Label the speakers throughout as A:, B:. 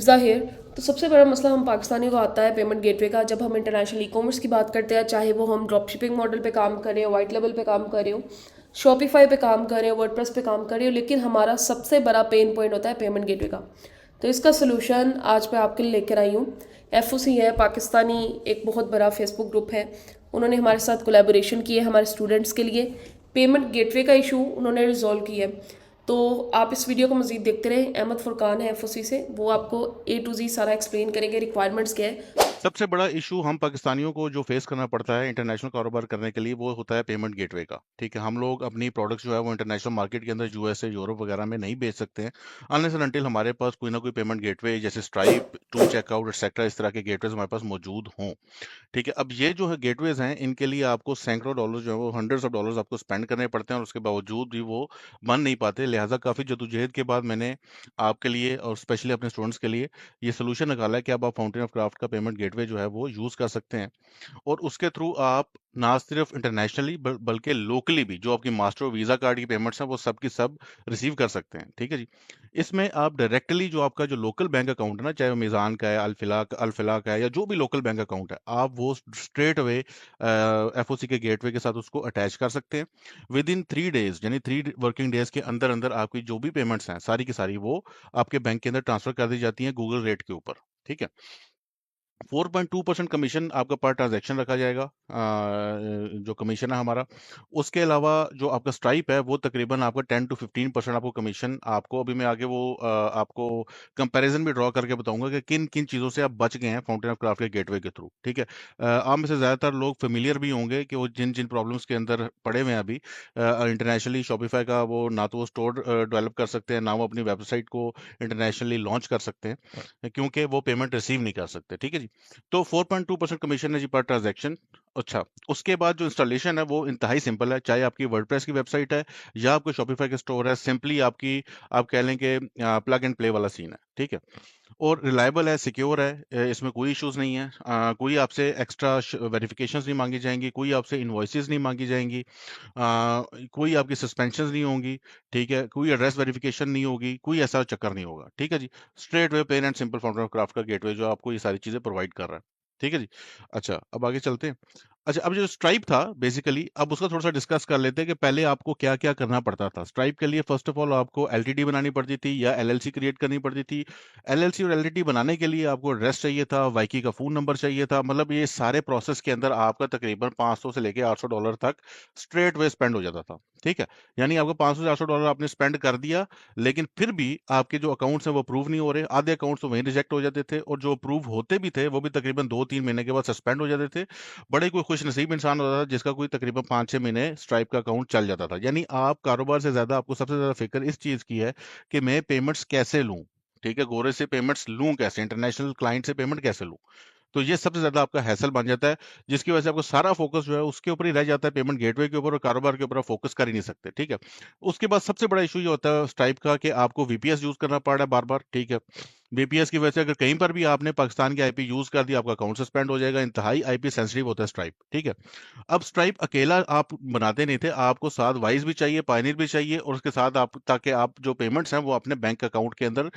A: हिफ्ज़ा hair. तो सबसे बड़ा मसला हम पाकिस्तानियों को आता है पेमेंट गेटवे का। जब हम इंटरनेशनल ई कॉमर्स की बात करते हैं, चाहे वो हम ड्रॉप शिपिंग मॉडल पे काम करें, वाइट लेवल पे काम करें, शॉपिफाई पे काम करें, वर्डप्रेस पे काम करें, लेकिन हमारा सबसे बड़ा पेन पॉइंट होता है पेमेंट गेटवे का। तो इसका सोल्यूशन आज मैं आपके लिए लेकर आई हूँ। एफओसी है पाकिस्तानी, एक बहुत बड़ा फेसबुक ग्रुप है। उन्होंने हमारे साथ कोलैबोरेशन की है हमारे स्टूडेंट्स के लिए। पेमेंट गेटवे का इशू उन्होंने रिजॉल्व किया है। तो आप इस वीडियो को मजीद देखते रहें। अहमद फुरकान है एफओसी से, वो आपको ए टू जी सारा एक्सप्लेन करेंगे, रिक्वायरमेंट्स क्या है।
B: सबसे बड़ा इशू हम पाकिस्तानियों को जो फेस करना पड़ता है इंटरनेशनल कारोबार करने के लिए वो होता है पेमेंट गेटवे का। ठीक है, हम लोग अपनी प्रोडक्ट्स जो है वो इंटरनेशनल मार्केट के अंदर यूएसए यूरोप वगैरह में नहीं बेच सकते हैं अनलेस एंड अनटिल हमारे पास कोई ना कोई पेमेंट गेटवे जैसे स्ट्राइप, टू चेकआउट एक्सेट्रा इस तरह के गेटवेज हमारे पास मौजूद हों। ठीक है, अब ये जो है गेटवेज हैं इनके लिए आपको सैकड़ों डॉलर जो है वो हंड्रेड्स ऑफ डॉलर्स आपको स्पेंड करने पड़ते हैं और उसके बावजूद भी वो बन नहीं पाते। लिहाजा काफ़ी जदोजहद के बाद मैंने आपके लिए और स्पेशली अपने स्टूडेंट्स के लिए ये सोल्यूशन निकाला है कि अब आप फाउंटेन ऑफ क्राफ्ट का पेमेंट गेटवे जो है वो यूज़ कर सकते हैं। और उसके थ्रू आप ना सिर्फ इंटरनेशनली बल्कि लोकली भी जो आपकी मास्टर और वीज़ा कार्ड की पेमेंट्स हैं वो सब की सब रिसीव कर सकते हैं। ठीक है जी, इसमें आप डायरेक्टली जो आपका जो लोकल बैंक अकाउंट है ना, चाहे वो मीज़ान का है, अल फिला का है या जो भी लोकल बैंक अकाउंट है, आप वो स्ट्रेट अवे एफओसी के गेटवे के साथ उसको अटैच कर सकते हैं। विद इन 3 डेज यानी 3 वर्किंग डेज के अंदर अंदर आपकी जो भी पेमेंट्स हैं सारी की सारी वो आपके बैंक के अंदर ट्रांसफर कर दी जाती हैं गूगल रेट के ऊपर। ठीक है, 4.2% कमीशन आपका पर ट्रांजैक्शन रखा जाएगा, जो कमीशन है हमारा। उसके अलावा जो आपका स्ट्राइप है वो तकरीबन आपका 10 to 15% आपको कमीशन, आपको अभी मैं आगे वो आपको कंपैरिजन भी ड्रॉ करके बताऊंगा कि किन किन चीज़ों से आप बच गए हैं फाउंटेन ऑफ क्राफ्ट के गेटवे के थ्रू। ठीक है, आप में से ज़्यादातर लोग फेमिलियर भी होंगे कि वो जिन जिन प्रॉब्लम्स के अंदर पड़े हुए हैं अभी इंटरनेशनली। शॉपिफाई का वो ना तो वो स्टोर डेवलप कर सकते हैं, ना वो अपनी वेबसाइट को इंटरनेशनली लॉन्च कर सकते हैं क्योंकि वो पेमेंट रिसीव नहीं कर सकते। ठीक है जी, तो 4.2% कमीशन है जी पर ट्रांजैक्शन। अच्छा, उसके बाद जो इंस्टॉलेशन है वो इंतहाई सिंपल है, चाहे आपकी वर्डप्रेस की वेबसाइट है या आपको शॉपिफाई का स्टोर है, सिंपली आपकी आप कह लें कि प्लग एंड प्ले वाला सीन है। ठीक है, और रिलायबल है, सिक्योर है, इसमें कोई इश्यूज नहीं है, कोई आपसे एक्स्ट्रा वेरिफिकेशंस नहीं मांगी जाएंगी, कोई आपसे इन्वॉइसेस नहीं मांगी जाएंगी, कोई आपकी सस्पेंशन नहीं होंगी। ठीक है, कोई एड्रेस वेरिफिकेशन नहीं होगी, कोई ऐसा चक्कर नहीं होगा। ठीक है जी, straight way plain and simple fountain of craft का गेटवे जो आपको ये सारी चीजें प्रोवाइड कर रहा है। ठीक है जी, अच्छा अब आगे चलते हैं। अच्छा, अब जो स्ट्राइप था बेसिकली अब उसका थोड़ा सा डिस्कस कर लेते हैं कि पहले आपको क्या क्या करना पड़ता था। स्ट्राइप के लिए फर्स्ट ऑफ ऑल आपको एलटीडी बनानी पड़ती थी या एलएलसी क्रिएट करनी पड़ती थी। एलएलसी और एलटीडी बनाने के लिए आपको एड्रेस चाहिए था, वाईकी का फोन नंबर चाहिए था, मतलब ये सारे प्रोसेस के अंदर आपका तकरीबन 500 से लेके $800 तक स्ट्रेट वे स्पेंड हो जाता था। ठीक है, यानी आपको 500 से $800 आपने स्पेंड कर दिया, लेकिन फिर भी आपके जो अकाउंट्स हैं वो अप्रूव नहीं हो रहे, आधे अकाउंट्स तो वहीं रिजेक्ट हो जाते थे और जो अप्रूव होते भी थे वो भी तकरीबन 2-3 महीने के बाद सस्पेंड हो जाते थे। बड़े कोई खुश नसीब इंसान होता था जिसका कोई तकरीबन 5-6 महीने स्ट्राइप का अकाउंट चल जाता था। यानी आप कारोबार से ज्यादा आपको सबसे ज्यादा फिक्र इस चीज की है कि मैं पेमेंट्स कैसे लूं। ठीक है, गोरे से पेमेंट्स लूं कैसे, इंटरनेशनल क्लाइंट से पेमेंट कैसे लूं। तो ये सबसे ज्यादा आपका हैसल बन जाता है, जिसकी वजह से आपको सारा फोकस जो है उसके ऊपर ही रह जाता है, पेमेंट गेटवे के ऊपर और कारोबार के ऊपर आप फोकस कर ही नहीं सकते। ठीक है, उसके बाद सबसे बड़ा इशू ये होता है स्ट्राइप का कि आपको वीपीएस यूज करना पड़ रहा है बार बार। ठीक है, वीपीएस की वजह से अगर कहीं पर भी आपने पाकिस्तान की आईपी यूज कर दी आपका अकाउंट सस्पेंड हो जाएगा, इंतहाई आईपी सेंसिटिव होता है स्ट्राइप। ठीक है, अब स्ट्राइप अकेला आप बनाते नहीं थे, आपको साथ वाइज भी चाहिए, पायनियर भी चाहिए और उसके साथ आप ताकि आप जो पेमेंट्स हैं वो अपने बैंक अकाउंट के अंदर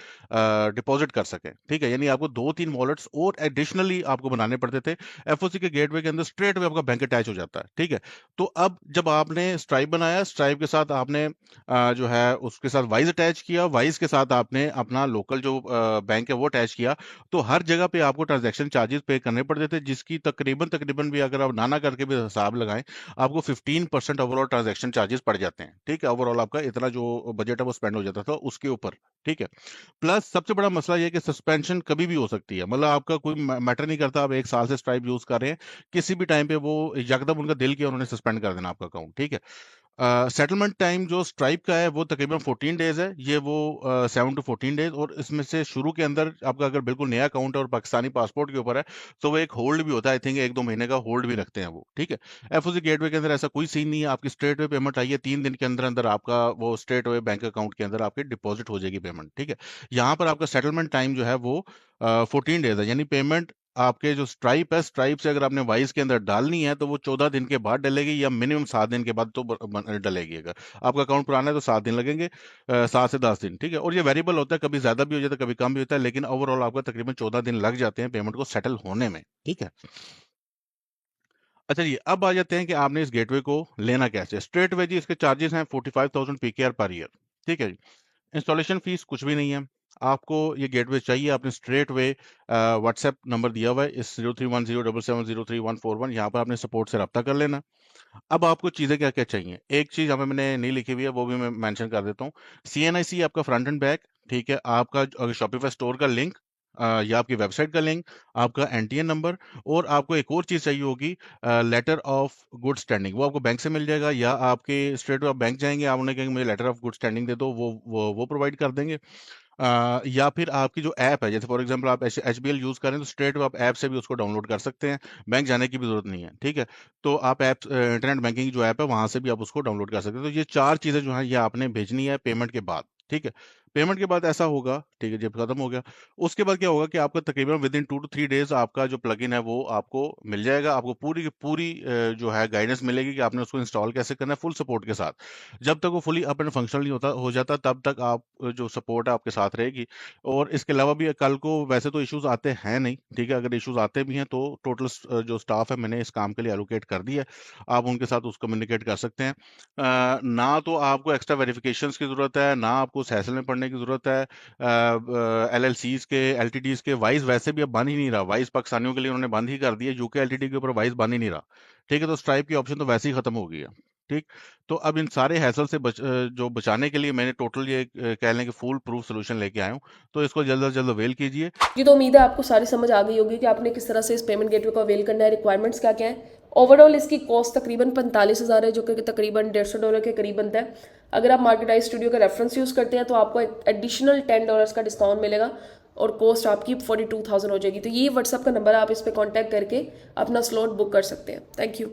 B: डिपॉजिट कर सकें। ठीक है, यानी आपको 2-3 वॉलेट्स और एडिशनली आपको बनाने पड़ते थे। एफओसी के गेटवे के अंदर स्ट्रेट वे आपका बैंक अटैच हो जाता है। ठीक है, तो अब जब आपने स्ट्राइप बनाया, स्ट्राइप के साथ आपने जो है उसके साथ वाइज अटैच किया, वाइज के साथ आपने अपना लोकल जो बैंक है वो अटैच किया, तो हर जगह पे आपको ट्रांजैक्शन चार्जेस पे करने पड़ते थे, जिसकी तकरीबन तकरीबन भी अगर आप नाना करके भी हिसाब लगाएं आपको 15% ओवरऑल ट्रांजैक्शन चार्जेस पड़ जाते हैं। ठीक है, ओवरऑल आपका इतना जो बजट है वो स्पेंड हो जाता था उसके ऊपर। ठीक है, प्लस सबसे बड़ा मसला ये है कि सस्पेंशन कभी भी हो सकती है, मतलब आपका कोई मैटर नहीं करता, आप 1 साल से स्ट्राइप यूज कर रहे हैं, किसी भी टाइम पे वो यकदम उनका दिल किया उन्होंने सस्पेंड कर देना आपका अकाउंट। ठीक है, सेटलमेंट टाइम जो स्ट्राइप का है वो तकरीबन 14 डेज है, ये वो 7 to 14 डेज, और इसमें से शुरू के अंदर आपका अगर बिल्कुल नया अकाउंट है और पाकिस्तानी पासपोर्ट के ऊपर है तो वो एक होल्ड भी होता है, आई थिंक 1-2 महीने का होल्ड भी रखते हैं वो। ठीक है, एफओसी गेटवे के अंदर ऐसा कोई सीन नहीं है, आपकी स्ट्रेट वे पेमेंट आई है 3 दिन के अंदर अंदर आपका वो स्ट्रेट वे बैंक अकाउंट के अंदर आपके डिपॉजिट हो जाएगी पेमेंट। ठीक है, यहाँ पर आपका सेटलमेंट टाइम जो है वो 14 डेज है, यानी पेमेंट आपके जो स्ट्राइप है, स्ट्राइप से अगर आपने वाइज के अंदर डालनी है तो वो 14 दिन के बाद डलेगी या मिनिमम 7 दिन के बाद तो डलेगी। अगर आपका अकाउंट पुराना है तो 7 दिन लगेंगे, 7 से 10 दिन, ठीक है। और ये वेरिएबल होता है, कभी ज्यादा भी हो जाता है, कभी कम भी होता है, लेकिन ओवरऑल आपका तकरीबन 14 दिन लग जाते हैं पेमेंट को सेटल होने में, ठीक है। अच्छा जी, अब आ जाते हैं कि आपने इस गेटवे को लेना कैसे। स्ट्रेट वे जी इसके चार्जेस हैं 45,000 PKR पर ईयर, ठीक है जी। इंस्टॉलेशन फीस कुछ भी नहीं है। आपको ये गेटवे चाहिए, आपने स्ट्रेट वे व्हाट्सएप नंबर दिया हुआ है इस 031077034141, यहाँ पर आपने सपोर्ट से रब्ता कर लेना। अब आपको चीज़ें क्या क्या चाहिए, एक चीज़ हमें मैंने नहीं लिखी हुई है, वो भी मैं मेंशन कर देता हूँ। CNIC आपका फ्रंट एंड बैक, ठीक है। आपका शॉपिफाई स्टोर का लिंक, या आपकी वेबसाइट का लिंक, आपका NTN नंबर, और आपको एक और चीज़ चाहिए होगी, लेटर ऑफ गुड स्टैंडिंग। वो आपको बैंक से मिल जाएगा, या आपके स्ट्रेट आप बैंक जाएंगे, आप उन्हें कहेंगे मुझे लेटर ऑफ गुड स्टैंडिंग दे दो, वो प्रोवाइड कर देंगे। या फिर आपकी जो ऐप है, जैसे फॉर एग्जांपल आप HBL यूज़ करें तो स्ट्रेट आप ऐप से भी उसको डाउनलोड कर सकते हैं, बैंक जाने की भी जरूरत नहीं है, ठीक है। तो आप ऐप इंटरनेट बैंकिंग जो ऐप है वहां से भी आप उसको डाउनलोड कर सकते हैं। तो ये 4 चीज़ें जो है ये आपने भेजनी है पेमेंट के बाद, ठीक है। पेमेंट के बाद ऐसा होगा, ठीक है, जब खत्म हो गया उसके बाद क्या होगा कि आपका तकरीबन विद इन 2 to 3 डेज आपका जो प्लगइन है वो आपको मिल जाएगा। आपको पूरी की पूरी जो है गाइडेंस मिलेगी कि आपने उसको इंस्टॉल कैसे करना है, फुल सपोर्ट के साथ। जब तक वो फुली अप एंड फंक्शनल नहीं हो जाता तब तक आप जो सपोर्ट है आपके साथ रहेगी। और इसके अलावा भी कल को वैसे तो इश्यूज आते हैं नहीं, ठीक है। अगर इश्यूज आते भी हैं तो टोटल जो स्टाफ है मैंने इस काम के लिए एलोकेट कर दिया है, आप उनके साथ उस कम्युनिकेट कर सकते हैं। ना तो आपको एक्स्ट्रा वेरिफिकेशंस की ज़रूरत है, ना आपको सहसल में पढ़ने की ज़रूरत है। LLCs के, LTDs के वाइज वैसे भी अब बन ही नहीं रहा, वाइज पाकिस्तानियों के लिए उन्होंने बंद ही कर दिया, यूके LTD के ऊपर वाइज बन ही नहीं रहा, ठीक है। तो स्ट्राइप की ऑप्शन तो वैसे ही खत्म हो गई है, ठीक। तो अब इन सारे हैसल से जो बचाने के लिए मैंने टोटल ये कह लें कि फुल प्रूफ सोल्यूशन लेके आया हूँ। तो इसको जल्द से जल्द अवेल कीजिए।
A: जी, तो उम्मीद है आपको सारी समझ आ गई होगी कि आपने किस तरह से इस पेमेंट गेटवे को अवेल करना है, रिक्वायरमेंट्स क्या क्या है। ओवरऑल इसकी कॉस्ट तकरीबन 45,000 है, जो कि तकरीबन $150 के करीब बनता है। अगर आप मार्केटाइज स्टूडियो का रेफरेंस यूज़ करते हैं तो आपको एक एडिशनल $10 का डिस्काउंट मिलेगा और कॉस्ट आपकी 42,000 हो जाएगी। तो ये व्हाट्सअप का नंबर है, आप इस पर कॉन्टैक्ट करके अपना स्लॉट बुक कर सकते हैं। Thank you.